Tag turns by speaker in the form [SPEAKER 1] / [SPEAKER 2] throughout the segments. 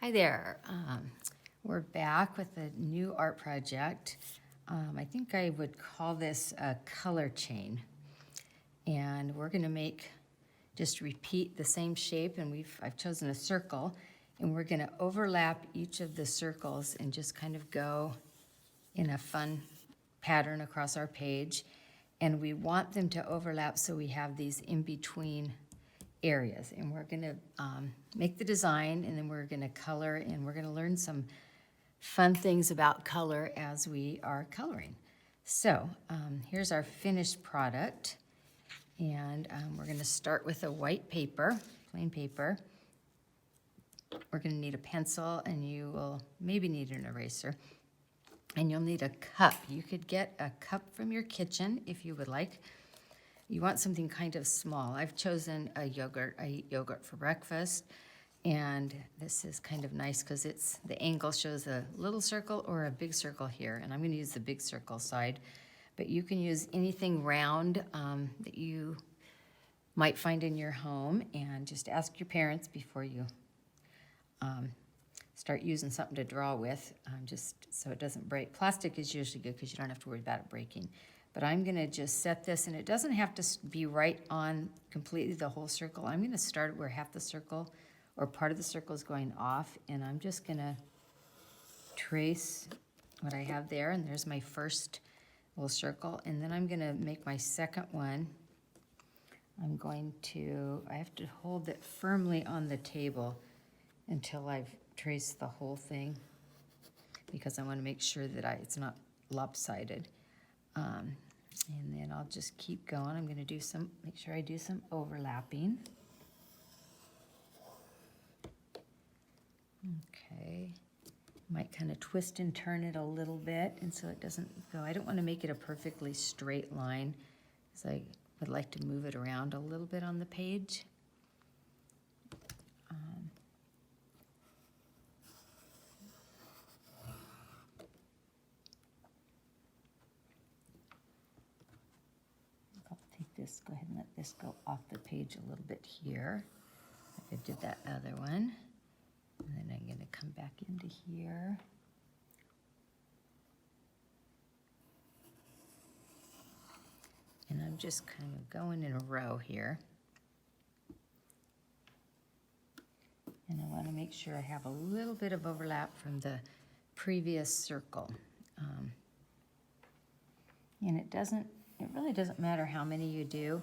[SPEAKER 1] Hi there. We're back with a new art project. I think I would call this a color chain. And we're going to just repeat the same shape, and I've chosen a circle, and we're going to overlap each of the circles and just kind of go in a fun pattern across our page. And we want them to overlap so we have these in-between areas. And we're gonna make the design, and then we're gonna color, and we're gonna learn some fun things about color as we are coloring. So here's our finished product. And we're gonna start with a white paper, plain paper. We're gonna need a pencil, and you will maybe need an eraser. And you'll need a cup. You could get a cup from your kitchen if you would like. You want something kind of small. I've chosen a yogurt. I eat yogurt for breakfast. And this is kind of nice because the angle shows a little circle or a big circle here. And I'm going to use the big circle side. But you can use anything round that you might find in your home. And just ask your parents before you start using something to draw with, just so it doesn't break. Plastic is usually good because you don't have to worry about it breaking. But I'm gonna just set this, and it doesn't have to be right on completely the whole circle. I'm gonna start where half the circle or part of the circle is going off, and I'm just gonna trace what I have there, and there's my first little circle, and then I'm gonna make my second one. I have to hold it firmly on the table until I've traced the whole thing, because I wanna make sure that it's not lopsided. And then I'll just keep going. I'm gonna make sure I do some overlapping. Okay. Might kind of twist and turn it a little bit, and so it doesn't go. I don't wanna make it a perfectly straight line, because I would like to move it around a little bit on the page. Go ahead and let this go off the page a little bit here, like I did that other one. And then I'm going to come back into here. And I'm just kind of going in a row here. And I want to make sure I have a little bit of overlap from the previous circle. And it really doesn't matter how many you do.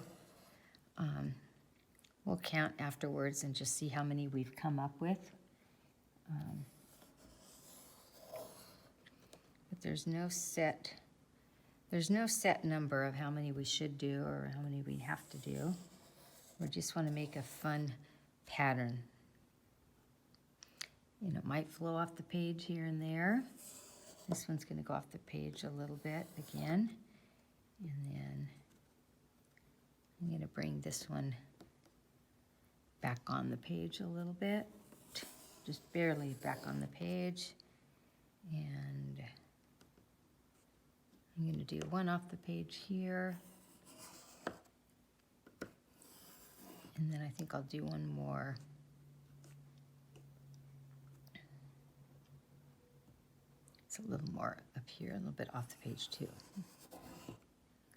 [SPEAKER 1] We'll count afterwards and just see how many we've come up with. But there's no set number of how many we should do or how many we have to do. We just want to make a fun pattern. And it might flow off the page here and there. This one's going to go off the page a little bit again. And then I'm going to bring this one back on the page a little bit, just barely back on the page. And I'm going to do one off the page here. And then I think I'll do one more. It's a little more up here, a little bit off the page too.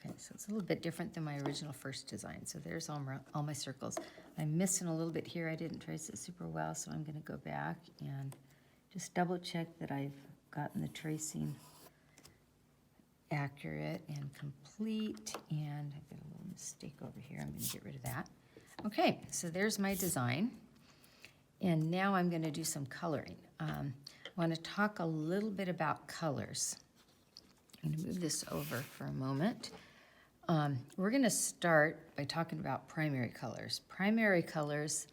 [SPEAKER 1] Okay, so it's a little bit different than my original first design. So there's all my circles. I'm missing a little bit here. I didn't trace it super well, so I'm going to go back and just double check that I've gotten the tracing accurate and complete. And I've got a little mistake over here. I'm going to get rid of that. Okay, so there's my design. And now I'm going to do some coloring. I want to talk a little bit about colors. I'm going to move this over for a moment. We're going to start by talking about primary colors. Primary colors,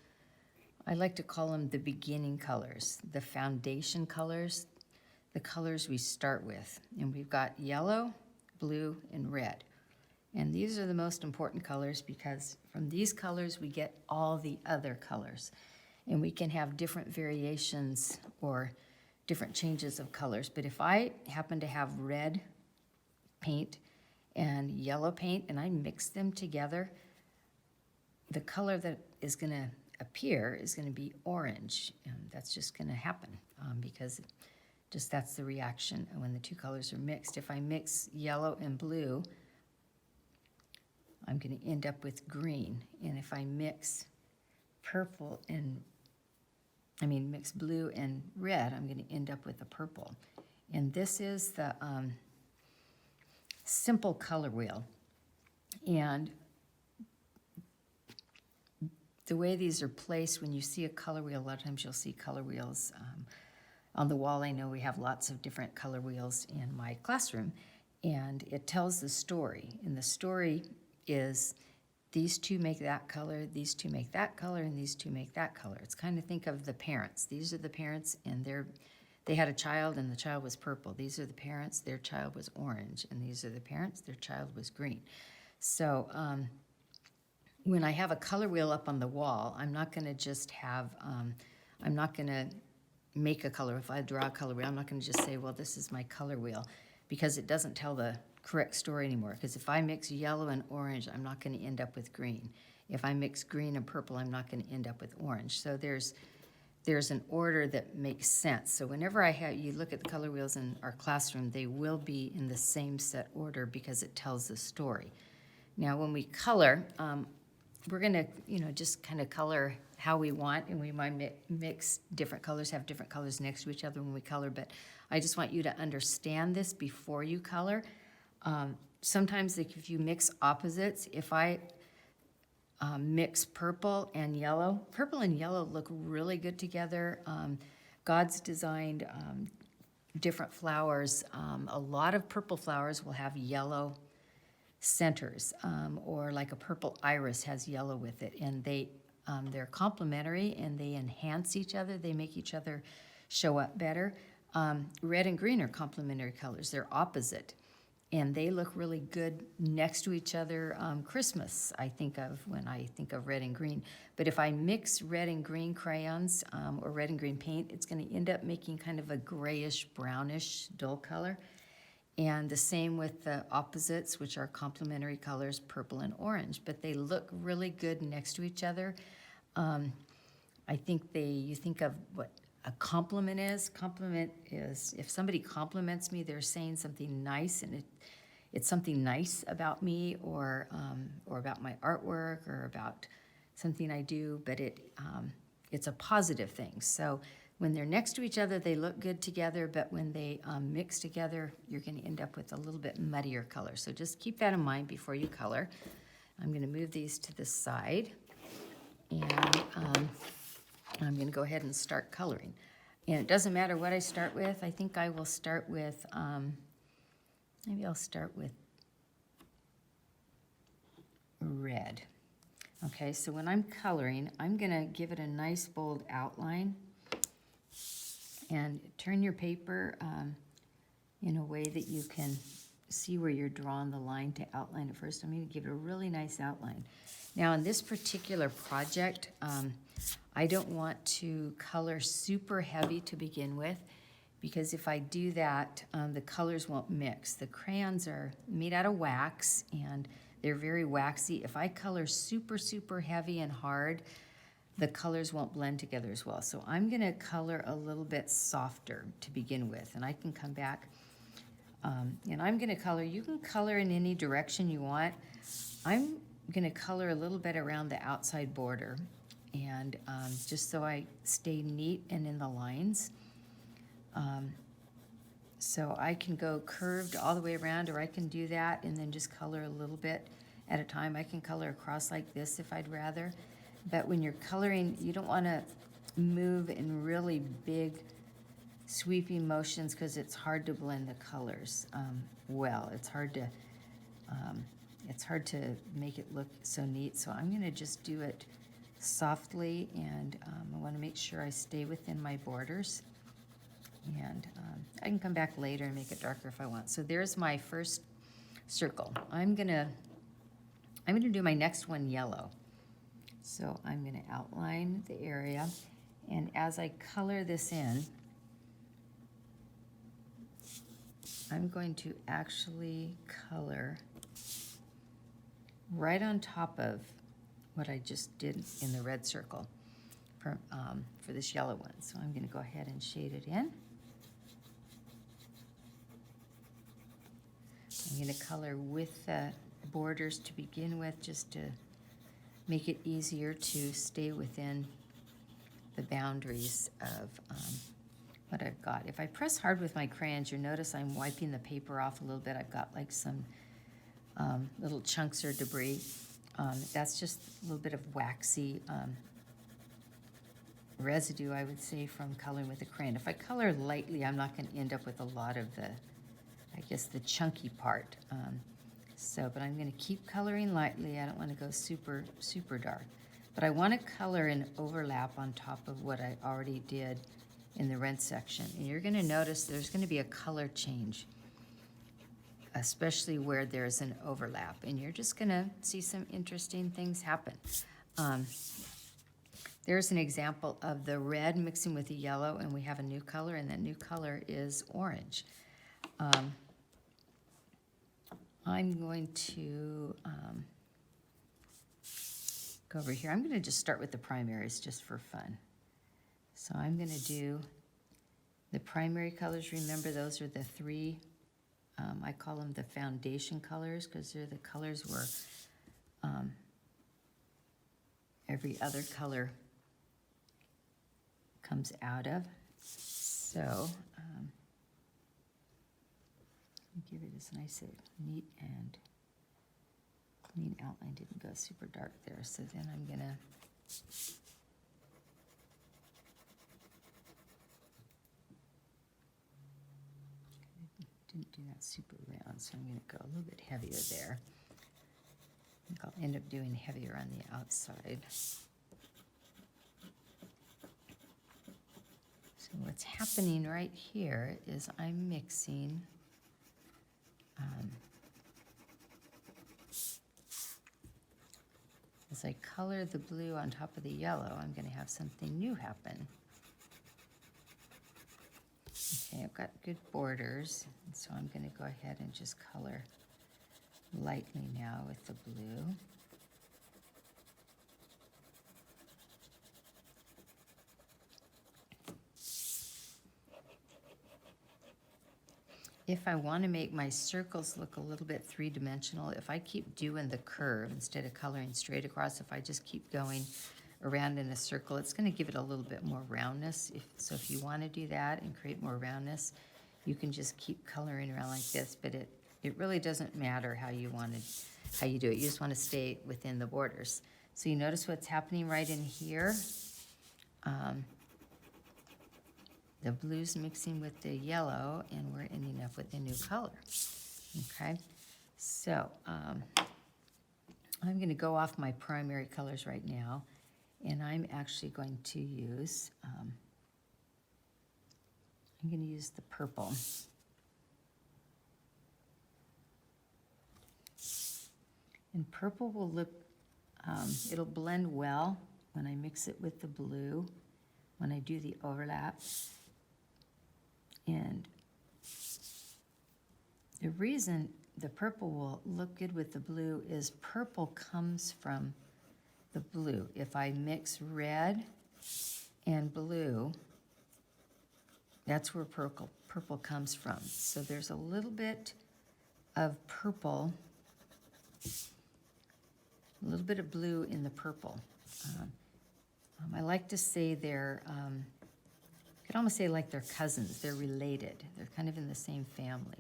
[SPEAKER 1] I like to call them the beginning colors, the foundation colors, the colors we start with. And we've got yellow, blue, and red. And these are the most important colors because from these colors we get all the other colors. And we can have different variations or different changes of colors. But if I happen to have red paint and yellow paint and I mix them together, the color that is going to appear is going to be orange. And that's just going to happen because just that's the reaction when the two colors are mixed. If I mix yellow and blue, I'm going to end up with green. And if I mix purple and, mix blue and red, I'm going to end up with a purple. And this is the simple color wheel. And the way these are placed, when you see a color wheel, a lot of times you'll see color wheels on the wall. I know we have lots of different color wheels in my classroom, and it tells the story. And the story is these two make that color, these two make that color, and these two make that color. It's kind of think of the parents. These are the parents, and they had a child, and the child was purple. These are the parents, their child was orange, and these are the parents, their child was green. So when I have a color wheel up on the wall, I'm not going to just have, I'm not going to make a color. If I draw a color wheel, I'm not going to just say, well, this is my color wheel, because it doesn't tell the correct story anymore. Because if I mix yellow and orange, I'm not going to end up with green. If I mix green and purple, I'm not going to end up with orange. So there's an order that makes sense. So whenever you look at the color wheels in our classroom, they will be in the same set order because it tells the story. Now, when we color, we're going to, just kind of color how we want, and we might mix different colors, have different colors next to each other when we color, but I just want you to understand this before you color. Sometimes if you mix opposites, if I mix purple and yellow look really good together. God's designed different flowers. A lot of purple flowers will have yellow centers, or like a purple iris has yellow with it, and they're complementary and they enhance each other. They make each other show up better. Red and green are complementary colors. They're opposite, and they look really good next to each other. Christmas, I think of when I think of red and green. But if I mix red and green crayons or red and green paint, it's going to end up making kind of a grayish, brownish, dull color. And the same with the opposites, which are complementary colors, purple and orange. But they look really good next to each other. I think you think of what a compliment is. Compliment is, if somebody compliments me, they're saying something nice, and it's something nice about me, or about my artwork, or about something I do, but it's a positive thing. So when they're next to each other, they look good together, but when they mix together, you're going to end up with a little bit muddier color. So just keep that in mind before you color. I'm going to move these to the side, and I'm going to go ahead and start coloring. And it doesn't matter what I start with. I think I will start with, maybe I'll start with red. Okay, so when I'm coloring, I'm going to give it a nice bold outline. And turn your paper in a way that you can see where you're drawing the line to outline it first. I'm going to give it a really nice outline. Now, in this particular project, I don't want to color super heavy to begin with, because if I do that, the colors won't mix. The crayons are made out of wax, and they're very waxy. If I color super, super heavy and hard, the colors won't blend together as well. So I'm going to color a little bit softer to begin with, and I can come back. And I'm going to color, you can color in any direction you want. I'm going to color a little bit around the outside border, and just so I stay neat and in the lines. So I can go curved all the way around, or I can do that and then just color a little bit at a time. I can color across like this if I'd rather. But when you're coloring, you don't want to move in really big sweeping motions, because it's hard to blend the colors well. It's hard to make it look so neat. So I'm going to just do it softly, and I want to make sure I stay within my borders. And I can come back later and make it darker if I want. So there's my first circle. I'm gonna do my next one yellow. So I'm going to outline the area, and as I color this in, I'm going to actually color right on top of what I just did in the red circle. for this yellow one. So I'm going to go ahead and shade it in. I'm going to color with the borders to begin with, just to make it easier to stay within the boundaries of what I've got. If I press hard with my crayons, you'll notice I'm wiping the paper off a little bit. I've got like some little chunks or debris. That's just a little bit of waxy residue, I would say, from coloring with a crayon. If I color lightly, I'm not going to end up with a lot of the, I guess, the chunky part. But I'm going to keep coloring lightly. I don't want to go super, super dark. But I want to color an overlap on top of what I already did in the red section. And you're going to notice there's going to be a color change, especially where there's an overlap. And you're just going to see some interesting things happen. There's an example of the red mixing with the yellow, and we have a new color, and that new color is orange. I'm going to go over here. I'm going to just start with the primaries just for fun. So I'm going to do the primary colors. Remember, those are the three, I call them the foundation colors, because they're the colors where every other color comes out of. So let me give it this nice, neat and clean outline. Didn't go super dark there. So then I'm gonna didn't do that super round, so I'm gonna go a little bit heavier there. I think I'll end up doing heavier on the outside. So what's happening right here is I'm mixing as I color the blue on top of the yellow, I'm going to have something new happen. Okay, I've got good borders, and so I'm going to go ahead and just color lightly now with the blue. If I want to make my circles look a little bit three-dimensional, if I keep doing the curve instead of coloring straight across, if I just keep going around in a circle, it's going to give it a little bit more roundness. So if you want to do that and create more roundness, you can just keep coloring around like this, but it really doesn't matter how you do it. You just want to stay within the borders. So you notice what's happening right in here. The blue's mixing with the yellow, and we're ending up with a new color. Okay, so I'm going to go off my primary colors right now, and I'm actually going to use, I'm going to use the purple. And purple will look, it'll blend well when I mix it with the blue, when I do the overlap. And the reason the purple will look good with the blue is purple comes from the blue. If I mix red and blue, that's where purple comes from. So there's a little bit of purple, a little bit of blue in the purple. I like to say they're, you could almost say like they're cousins. They're related. They're kind of in the same family.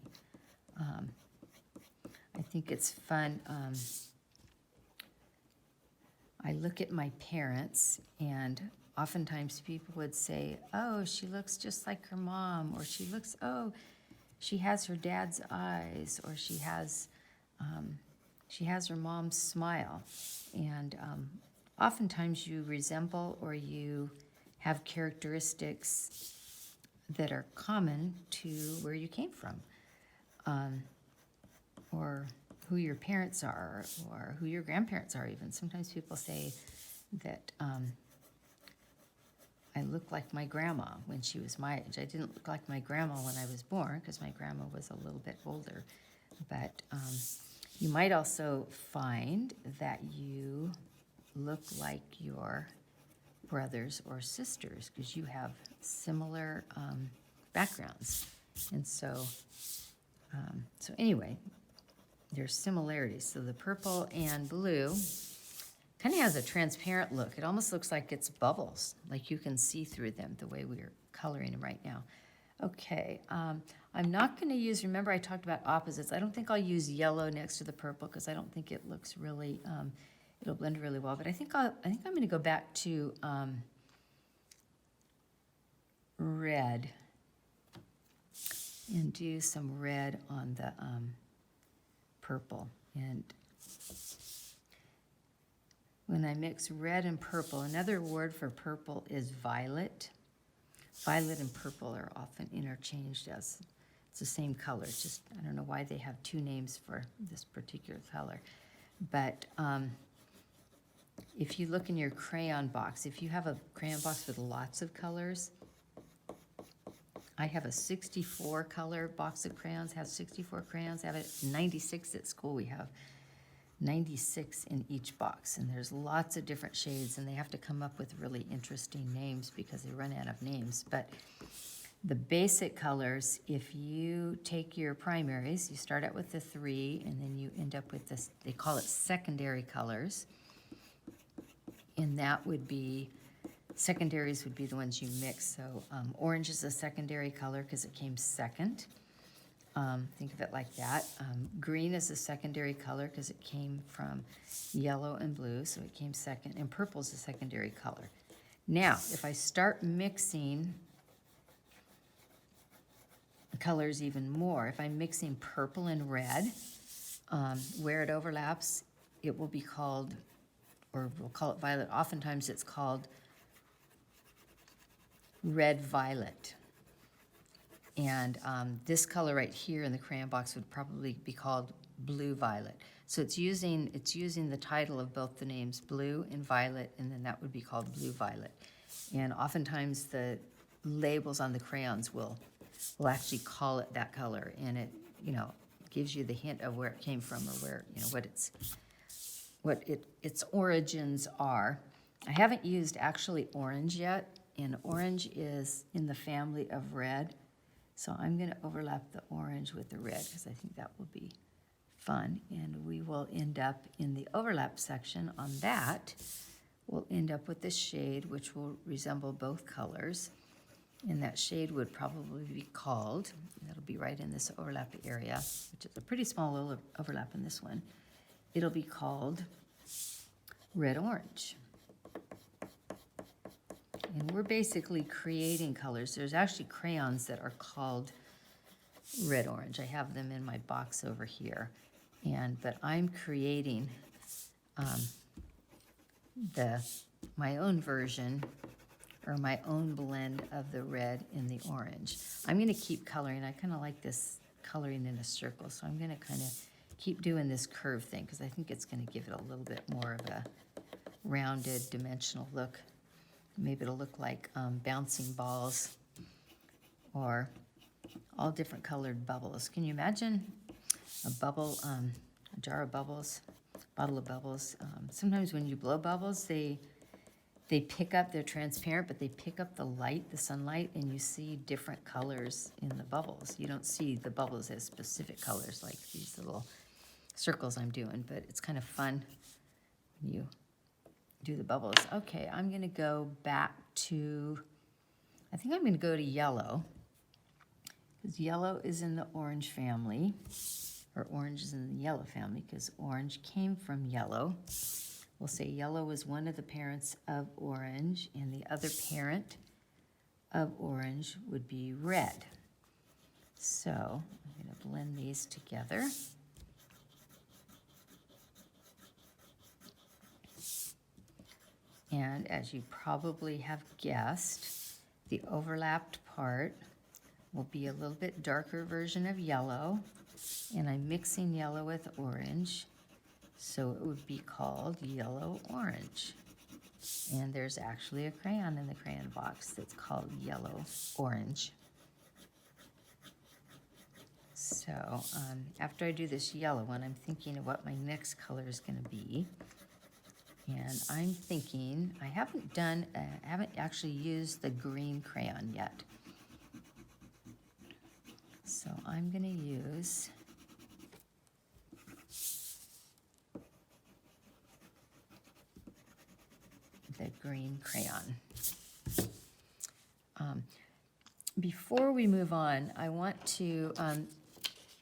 [SPEAKER 1] I think it's fun. I look at my parents, and oftentimes people would say, oh, she looks just like her mom, or she has her dad's eyes, or she has her mom's smile. And oftentimes you resemble or you have characteristics that are common to where you came from, or who your parents are, or who your grandparents are even. Sometimes people say that I look like my grandma when she was my age. I didn't look like my grandma when I was born, because my grandma was a little bit older. But you might also find that you look like your brothers or sisters because you have similar backgrounds. And so, so anyway, there's similarities. So the purple and blue kind of has a transparent look. It almost looks like it's bubbles, like you can see through them the way we're coloring them right now. Okay, I'm not going to use, remember I talked about opposites. I don't think I'll use yellow next to the purple because I don't think it looks really, it'll blend really well. But I think I'm going to go back to red and do some red on the purple. And when I mix red and purple, another word for purple is violet. Violet and purple are often interchanged as it's the same color. It's just, I don't know why they have two names for this particular color. But if you look in your crayon box, if you have a crayon box with lots of colors, I have a 64 color box of crayons, have 64 crayons, have it 96 at school. We have 96 in each box, and there's lots of different shades, and they have to come up with really interesting names because they run out of names. But the basic colors, if you take your primaries, you start out with the 3, and then you end up with this, they call it secondary colors, and that would be, secondaries would be the ones you mix. So orange is a secondary color because it came second. Think of it like that. Green is a secondary color because it came from yellow and blue, so it came second. And purple is a secondary color. Now, if I start mixing colors even more, if I'm mixing purple and red, where it overlaps, it will be called, or we'll call it violet. Oftentimes it's called red-violet. And this color right here in the crayon box would probably be called blue-violet. So it's using the title of both the names blue and violet, and then that would be called blue-violet. And oftentimes the labels on the crayons will actually call it that color, and it, you know, gives you the hint of where it came from or where, you know, what its origins are. I haven't used actually orange yet, and orange is in the family of red. So I'm going to overlap the orange with the red because I think that will be fun. And we will end up in the overlap section on that. We'll end up with this shade, which will resemble both colors. And that shade would probably be called, that'll be right in this overlap area, which is a pretty small overlap in this one. It'll be called red-orange. And we're basically creating colors. There's actually crayons that are called red-orange. I have them in my box over here. But I'm creating my own version or my own blend of the red and the orange. I'm going to keep coloring. I kind of like this coloring in a circle, so I'm going to kind of keep doing this curve thing because I think it's going to give it a little bit more of a rounded, dimensional look. Maybe it'll look like bouncing balls or all different colored bubbles. Can you imagine a bubble, a jar of bubbles, bottle of bubbles? Sometimes when you blow bubbles, they pick up, they're transparent, but they pick up the light, the sunlight, and you see different colors in the bubbles. You don't see the bubbles as specific colors like these little circles I'm doing, but it's kind of fun when you do the bubbles. Okay, I'm going to go back to, I think I'm going to go to yellow, because yellow is in the orange family, or orange is in the yellow family, because orange came from yellow. We'll say yellow is one of the parents of orange, and the other parent of orange would be red. So I'm going to blend these together. And as you probably have guessed, the overlapped part will be a little bit darker version of yellow, and I'm mixing yellow with orange, so it would be called yellow-orange. And there's actually a crayon in the crayon box that's called yellow-orange. So after I do this yellow one, I'm thinking of what my next color is going to be. And I'm thinking, I haven't actually used the green crayon yet. So I'm gonna use the green crayon. Before we move on, I want to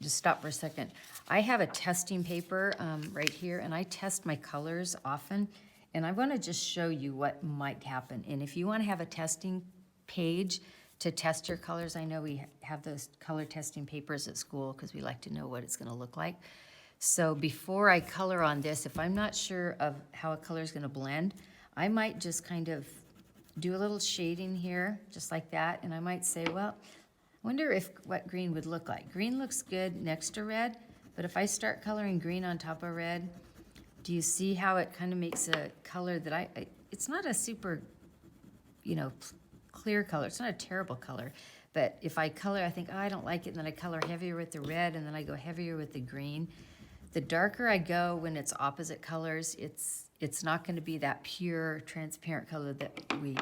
[SPEAKER 1] just stop for a second. I have a testing paper right here, and I test my colors often, and I want to just show you what might happen. And if you want to have a testing page to test your colors, I know we have those color testing papers at school because we like to know what it's going to look like. So before I color on this, if I'm not sure of how a color is going to blend, I might just kind of do a little shading here, just like that, and I might say, well, I wonder what green would look like. Green looks good next to red, but if I start coloring green on top of red, do you see how it kind of makes a color that it's not a super, clear color. It's not a terrible color, but if I color, I think, oh, I don't like it, and then I color heavier with the red, and then I go heavier with the green. The darker I go when it's opposite colors, it's not going to be that pure, transparent color that we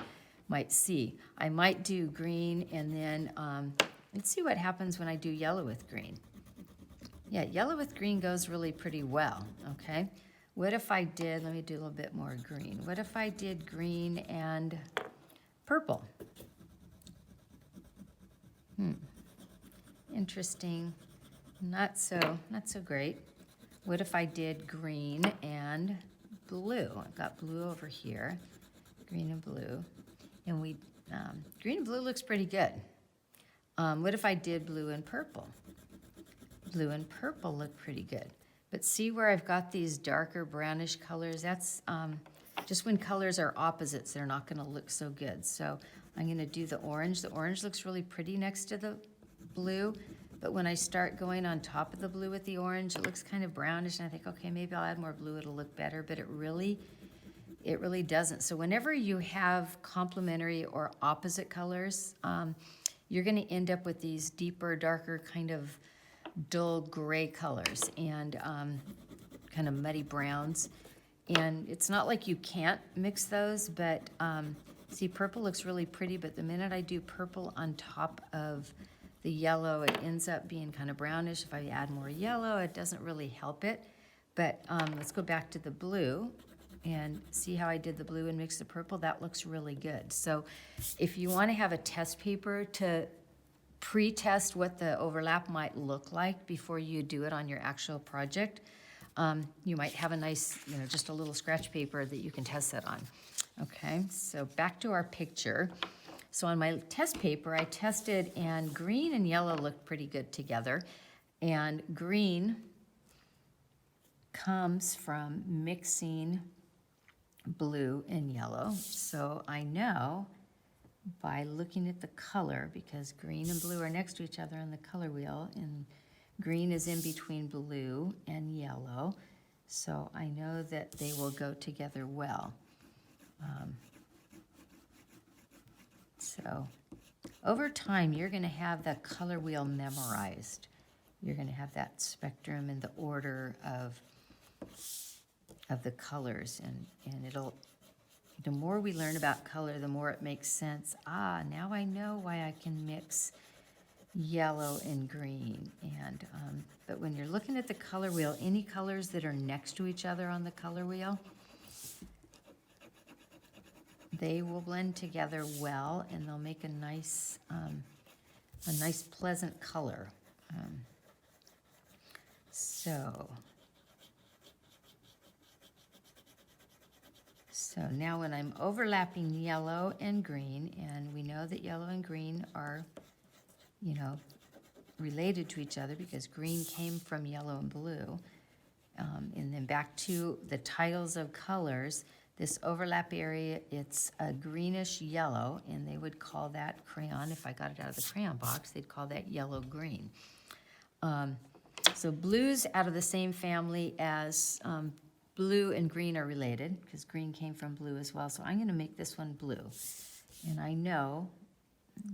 [SPEAKER 1] might see. I might do green, and then let's see what happens when I do yellow with green. Yeah, yellow with green goes really pretty well, okay? What if I did, let me do a little bit more green. What if I did green and purple? Interesting. Not so great. What if I did green and blue? I've got blue over here, green and blue. And green and blue looks pretty good. What if I did blue and purple? Blue and purple look pretty good. But see where I've got these darker brownish colors? That's just when colors are opposites, they're not gonna look so good. So I'm gonna do the orange. The orange looks really pretty next to the blue, but when I start going on top of the blue with the orange, it looks kind of brownish, and I think, okay, maybe I'll add more blue, it'll look better, but it really doesn't. So whenever you have complementary or opposite colors, you're gonna end up with these deeper, darker, kind of dull gray colors and kind of muddy browns. And it's not like you can't mix those, but see, purple looks really pretty, but the minute I do purple on top of the yellow, it ends up being kind of brownish. If I add more yellow, it doesn't really help it. But let's go back to the blue and see how I did the blue and mix the purple. That looks really good. So if you want to have a test paper to pre-test what the overlap might look like before you do it on your actual project, you might have a nice, just a little scratch paper that you can test that on. Okay, so back to our picture. So on my test paper, I tested, and green and yellow looked pretty good together. And green comes from mixing blue and yellow. So I know by looking at the color, because green and blue are next to each other on the color wheel, and green is in between blue and yellow. So I know that they will go together well. So over time, you're going to have that color wheel memorized. You're going to have that spectrum and the order of the colors, and the more we learn about color, the more it makes sense. Now I know why I can mix yellow and green. And but when you're looking at the color wheel, any colors that are next to each other on the color wheel, they will blend together well, and they'll make a nice pleasant color. So now when I'm overlapping yellow and green, and we know that yellow and green are, related to each other because green came from yellow and blue, and then back to the titles of colors. This overlap area, it's a greenish yellow, and they would call that crayon, if I got it out of the crayon box, they'd call that yellow-green. So blue's out of the same family as blue and green are related, because green came from blue as well. So I'm going to make this one blue. And I know,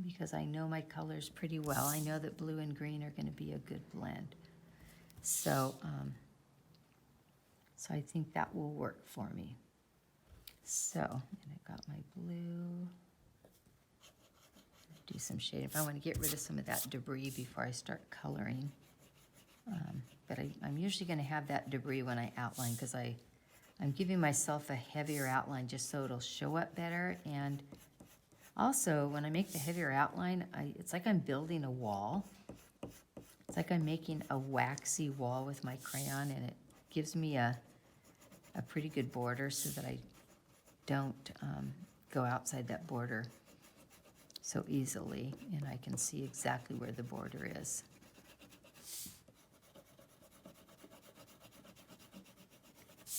[SPEAKER 1] because I know my colors pretty well, I know that blue and green are going to be a good blend. So I think that will work for me. So, and I've got my blue. Do some shading. I want to get rid of some of that debris before I start coloring. But I'm usually going to have that debris when I outline because I'm giving myself a heavier outline just so it'll show up better. And also, when I make the heavier outline, it's like I'm building a wall. It's like I'm making a waxy wall with my crayon, and it gives me a pretty good border so that I don't go outside that border so easily, and I can see exactly where the border is.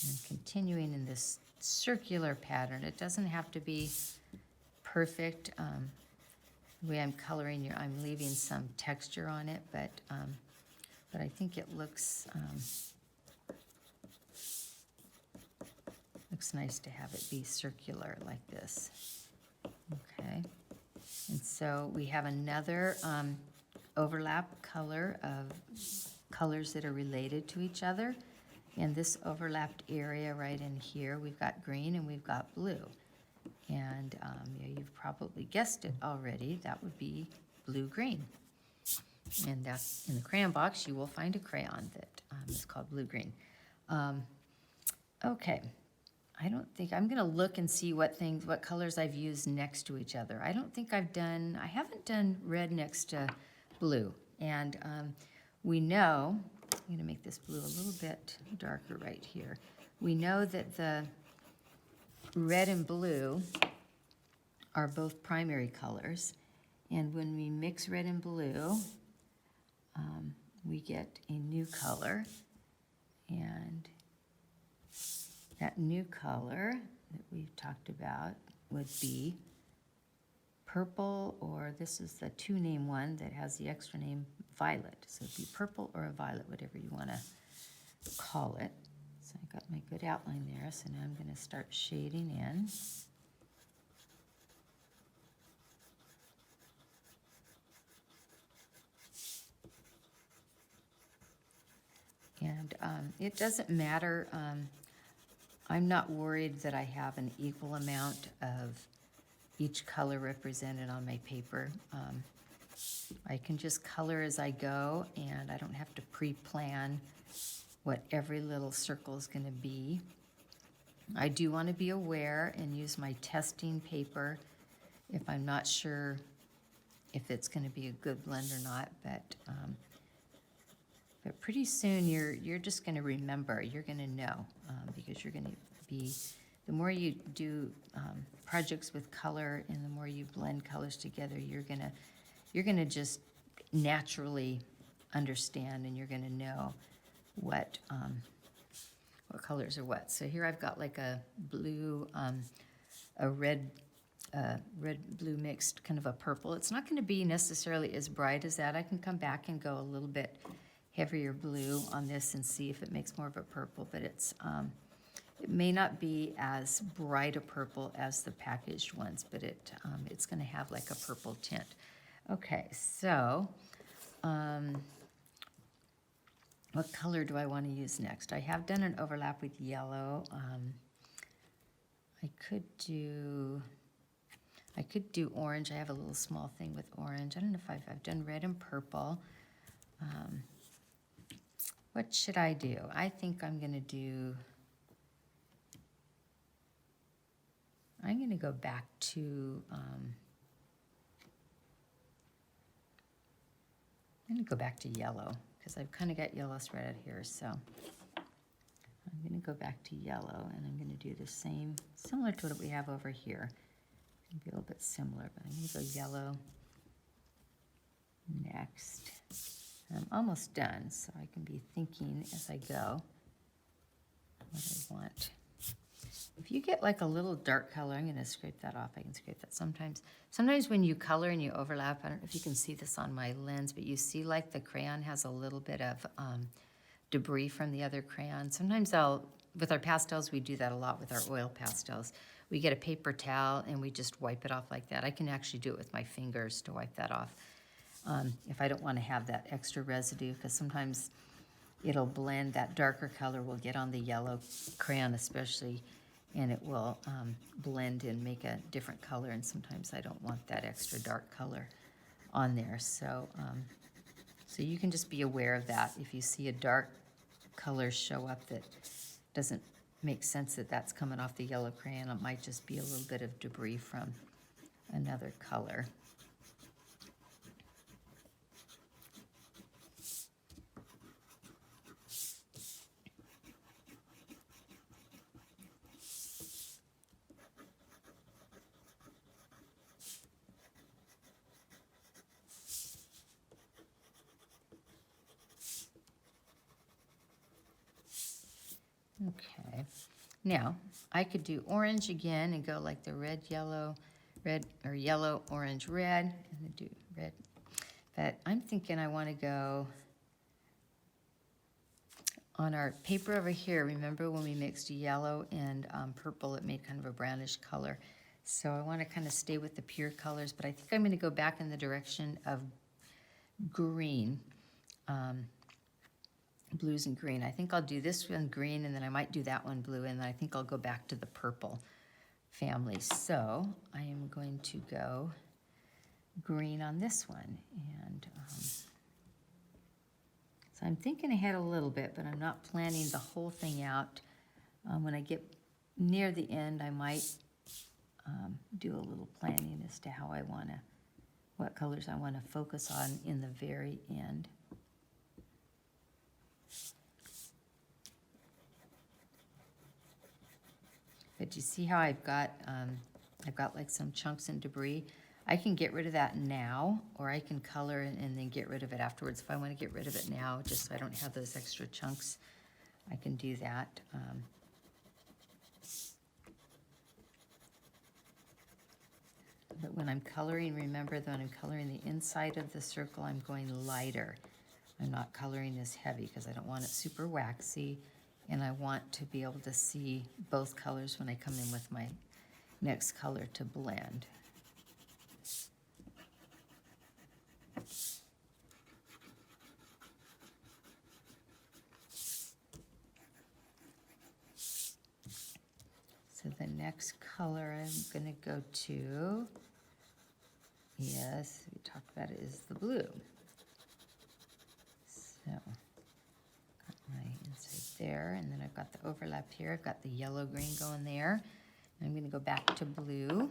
[SPEAKER 1] And continuing in this circular pattern. It doesn't have to be perfect. The way I'm coloring, I'm leaving some texture on it, but I think it looks nice to have it be circular like this. Okay, and so we have another overlap color of colors that are related to each other. In this overlapped area right in here, we've got green and we've got blue. And yeah, you've probably guessed it already. That would be blue-green. And that's in the crayon box, you will find a crayon that is called blue-green. Okay, I don't think, I'm gonna look and see what colors I've used next to each other. I haven't done red next to blue. And we know, I'm gonna make this blue a little bit darker right here. We know that the red and blue are both primary colors. And when we mix red and blue, we get a new color. And that new color that we've talked about would be purple, or this is the two-name one that has the extra name violet. So it'd be purple or a violet, whatever you want to call it. So I got my good outline there. So now I'm going to start shading in. And it doesn't matter. I'm not worried that I have an equal amount of each color represented on my paper. I can just color as I go, and I don't have to pre-plan what every little circle is going to be. I do want to be aware and use my testing paper if I'm not sure if it's going to be a good blend or not, but pretty soon you're just going to remember, you're going to know, because you're going to be, the more you do projects with color and the more you blend colors together, you're gonna just naturally understand, and you're gonna know what colors are what. So here I've got like a blue, a red blue mixed, kind of a purple. It's not gonna be necessarily as bright as that. I can come back and go a little bit heavier blue on this and see if it makes more of a purple, but it may not be as bright a purple as the packaged ones, but it's gonna have like a purple tint. Okay, so what color do I want to use next? I have done an overlap with yellow. I could do orange. I have a little small thing with orange. I don't know if I've done red and purple. What should I do? I think I'm going to go back to, yellow, because I've kind of got yellow spread here, so I'm going to go back to yellow, and I'm going to do the same, similar to what we have over here. It's going to be a little bit similar, but I'm going to go yellow next. I'm almost done, so I can be thinking as I go what I want. If you get like a little dark color, I'm going to scrape that off. I can scrape that sometimes. Sometimes when you color and you overlap, I don't know if you can see this on my lens, but you see like the crayon has a little bit of debris from the other crayon. Sometimes with our pastels, we do that a lot with our oil pastels. We get a paper towel and we just wipe it off like that. I can actually do it with my fingers to wipe that off. If I don't want to have that extra residue, because sometimes it'll blend, that darker color will get on the yellow crayon especially, and it will blend and make a different color, and sometimes I don't want that extra dark color on there. So, so you can just be aware of that. If you see a dark color show up that doesn't make sense that that's coming off the yellow crayon, it might just be a little bit of debris from another color. Okay, now I could do orange again and go like the red, yellow, orange, red, and then do red. But I'm thinking I want to go on our paper over here. Remember when we mixed yellow and purple, it made kind of a brownish color. So I want to kind of stay with the pure colors, but I think I'm going to go back in the direction of green. Blues and green. I think I'll do this one green, and then I might do that one blue, and then I think I'll go back to the purple family. So I am going to go green on this one. And so I'm thinking ahead a little bit, but I'm not planning the whole thing out. When I get near the end, I might do a little planning as to how I want to, what colors I want to focus on in the very end. But you see how I've got like some chunks and debris? I can get rid of that now, or I can color and then get rid of it afterwards. If I want to get rid of it now, just so I don't have those extra chunks, I can do that. But when I'm coloring, remember that when I'm coloring the inside of the circle, I'm going lighter. I'm not coloring as heavy because I don't want it super waxy. And I want to be able to see both colors when I come in with my next color to blend. So the next color I'm going to go to, yes, we talked about it, is the blue. So my inside there, and then I've got the overlap here. I've got the yellow green going there. And I'm going to go back to blue.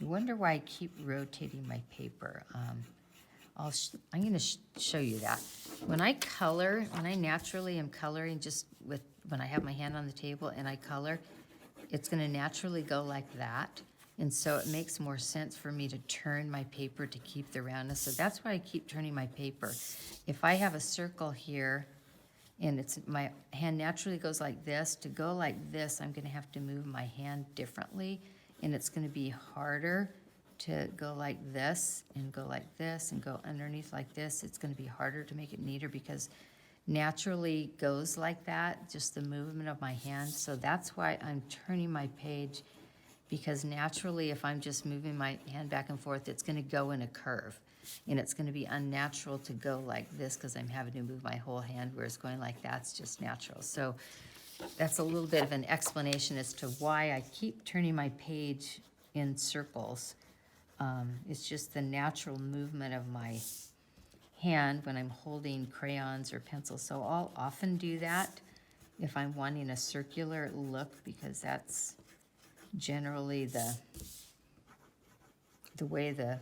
[SPEAKER 1] You wonder why I keep rotating my paper. I'm going to show you that. When I color, when I naturally am coloring just with, when I have my hand on the table and I color, it's going to naturally go like that. And so it makes more sense for me to turn my paper to keep the roundness. So that's why I keep turning my paper. If I have a circle here and it's, my hand naturally goes like this, to go like this, I'm going to have to move my hand differently. And it's going to be harder to go like this and go like this and go underneath like this. It's going to be harder to make it neater because naturally goes like that, just the movement of my hand. So that's why I'm turning my page, because naturally if I'm just moving my hand back and forth, it's going to go in a curve. And it's going to be unnatural to go like this because I'm having to move my whole hand, whereas going like that's just natural. So that's a little bit of an explanation as to why I keep turning my page in circles. It's just the natural movement of my hand when I'm holding crayons or pencils. So I'll often do that if I'm wanting a circular look, because that's generally the way the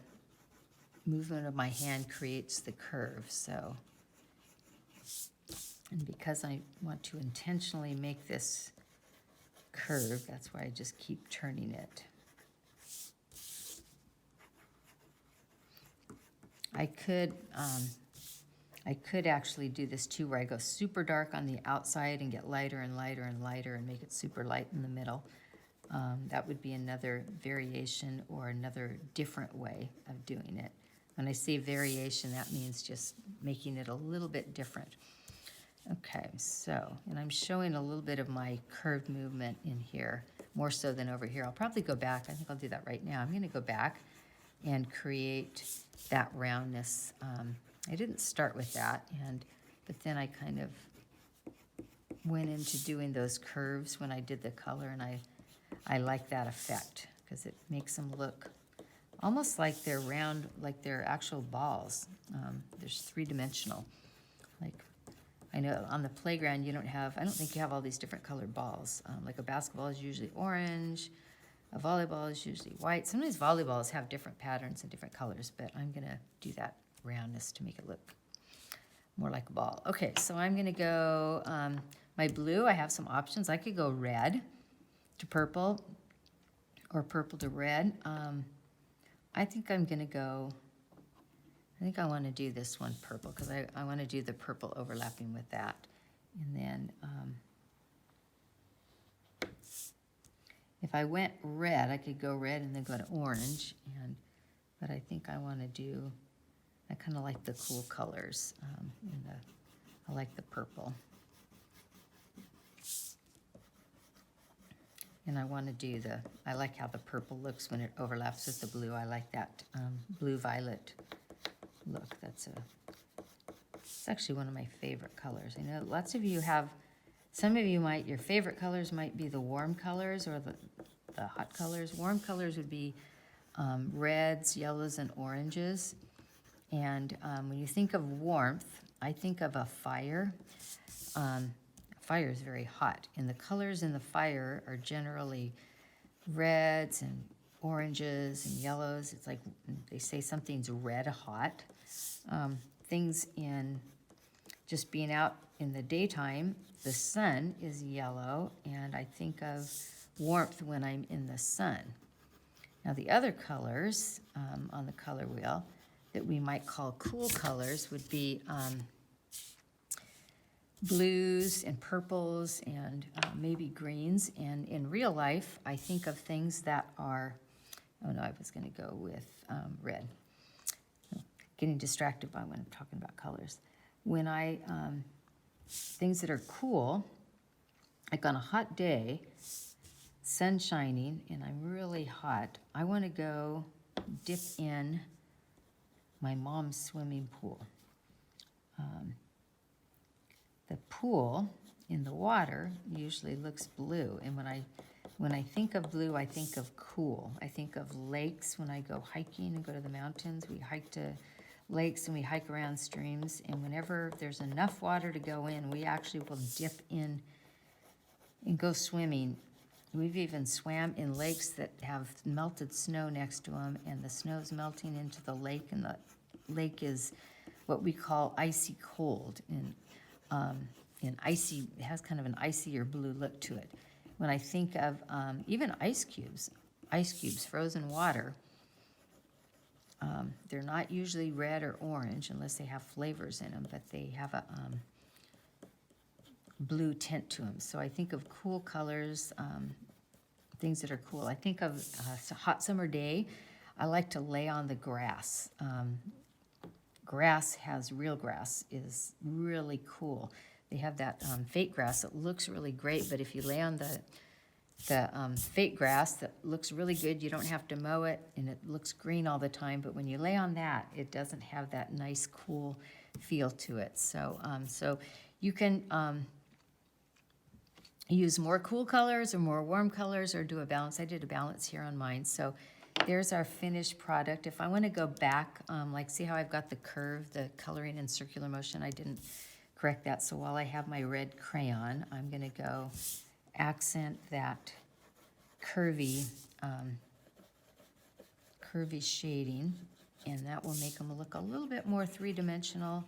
[SPEAKER 1] movement of my hand creates the curve. So, and because I want to intentionally make this curve, that's why I just keep turning it. I could actually do this too, where I go super dark on the outside and get lighter and lighter and lighter and make it super light in the middle. That would be another variation or another different way of doing it. When I say variation, that means just making it a little bit different. Okay, so, and I'm showing a little bit of my curved movement in here, more so than over here. I'll probably go back. I think I'll do that right now. I'm gonna go back and create that roundness. I didn't start with that, but then I kind of went into doing those curves when I did the color, and I like that effect because it makes them look almost like they're round, like they're actual balls. There's three-dimensional. Like, I know on the playground I don't think you have all these different colored balls. Like a basketball is usually orange, a volleyball is usually white. Sometimes volleyballs have different patterns and different colors, but I'm gonna do that roundness to make it look more like a ball. Okay, so I'm gonna go, my blue, I have some options. I could go red to purple or purple to red. I think I'm gonna go, I think I wanna do this one purple because I wanna do the purple overlapping with that. And then if I went red, I could go red and then go to orange. But I think I wanna do, I kinda like the cool colors. I like the purple. And I want to do I like how the purple looks when it overlaps with the blue. I like that blue-violet look. It's actually one of my favorite colors. I know lots of you have, some of you might, your favorite colors might be the warm colors or the hot colors. Warm colors would be reds, yellows, and oranges. And when you think of warmth, I think of a fire. Fire is very hot, and the colors in the fire are generally reds and oranges and yellows. It's like they say something's red hot. Things in just being out in the daytime, the sun is yellow, and I think of warmth when I'm in the sun. Now the other colors on the color wheel that we might call cool colors would be blues and purples and maybe greens. And in real life, I think of things that are, oh no, I was gonna go with red. Getting distracted by when I'm talking about colors. When things that are cool, like on a hot day, sun shining, and I'm really hot, I wanna go dip in my mom's swimming pool. The pool in the water usually looks blue, and when I think of blue, I think of cool. I think of lakes when I go hiking and go to the mountains. We hike to lakes and we hike around streams, and whenever there's enough water to go in, we actually will dip in and go swimming. We've even swam in lakes that have melted snow next to them, and the snow's melting into the lake, and the lake is what we call icy cold. And icy, it has kind of an icy or blue look to it. When I think of even ice cubes, frozen water, they're not usually red or orange unless they have flavors in them, but they have a blue tint to them. So I think of cool colors, things that are cool. I think of a hot summer day. I like to lay on the grass. Real grass is really cool. They have that fake grass that looks really great, but if you lay on the fake grass that looks really good, you don't have to mow it, and it looks green all the time, but when you lay on that, it doesn't have that nice, cool feel to it. So, so you can use more cool colors or more warm colors or do a balance. I did a balance here on mine. So there's our finished product. If I want to go back, like see how I've got the curve, the coloring in circular motion, I didn't correct that. So while I have my red crayon, I'm going to go accent that curvy shading, and that will make them look a little bit more three-dimensional,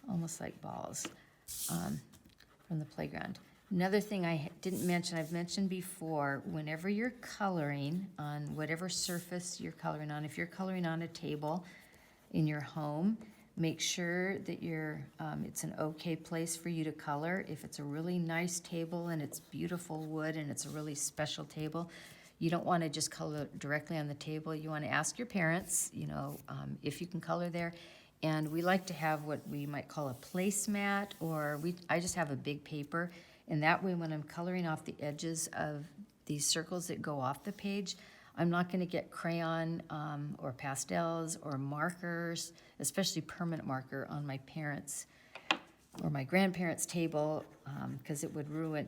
[SPEAKER 1] almost like balls from the playground. Another thing I didn't mention, I've mentioned before, whenever you're coloring on whatever surface you're coloring on, if you're coloring on a table in your home, Make sure that it's an okay place for you to color. If it's a really nice table and it's beautiful wood and it's a really special table, you don't want to just color directly on the table. You want to ask your parents, if you can color there. And we like to have what we might call a placemat, or I just have a big paper, and that way when I'm coloring off the edges of these circles that go off the page, I'm not going to get crayon or pastels or markers, especially permanent marker, on my parents' or my grandparents' table, because it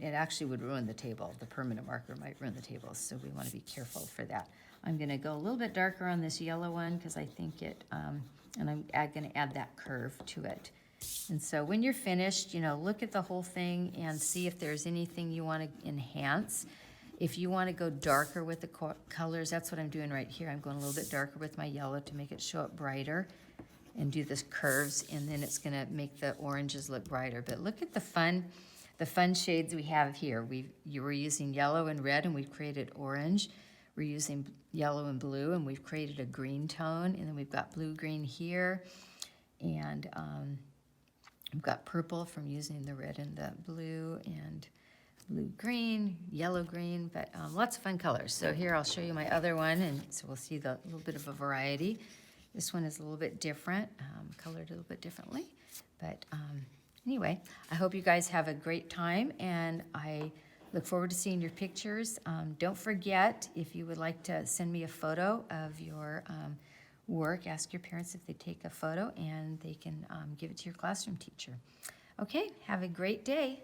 [SPEAKER 1] actually would ruin the table. The permanent marker might ruin the table, so we want to be careful for that. I'm going to go a little bit darker on this yellow one because I think and I'm going to add that curve to it. And so when you're finished, look at the whole thing and see if there's anything you want to enhance. If you want to go darker with the colors, that's what I'm doing right here. I'm going a little bit darker with my yellow to make it show up brighter and do this curves, and then it's going to make the oranges look brighter. But look at the fun shades we have here. You were using yellow and red, and we've created orange. We're using yellow and blue, and we've created a green tone, and then we've got blue-green here, and we've got purple from using the red and the blue, and blue-green, yellow-green, but lots of fun colors. So here I'll show you my other one, and so we'll see the little bit of a variety. This one is a little bit different, colored a little bit differently. But anyway, I hope you guys have a great time, and I look forward to seeing your pictures. Don't forget, if you would like to send me a photo of your work, ask your parents if they take a photo, and they can give it to your classroom teacher. Okay, have a great day.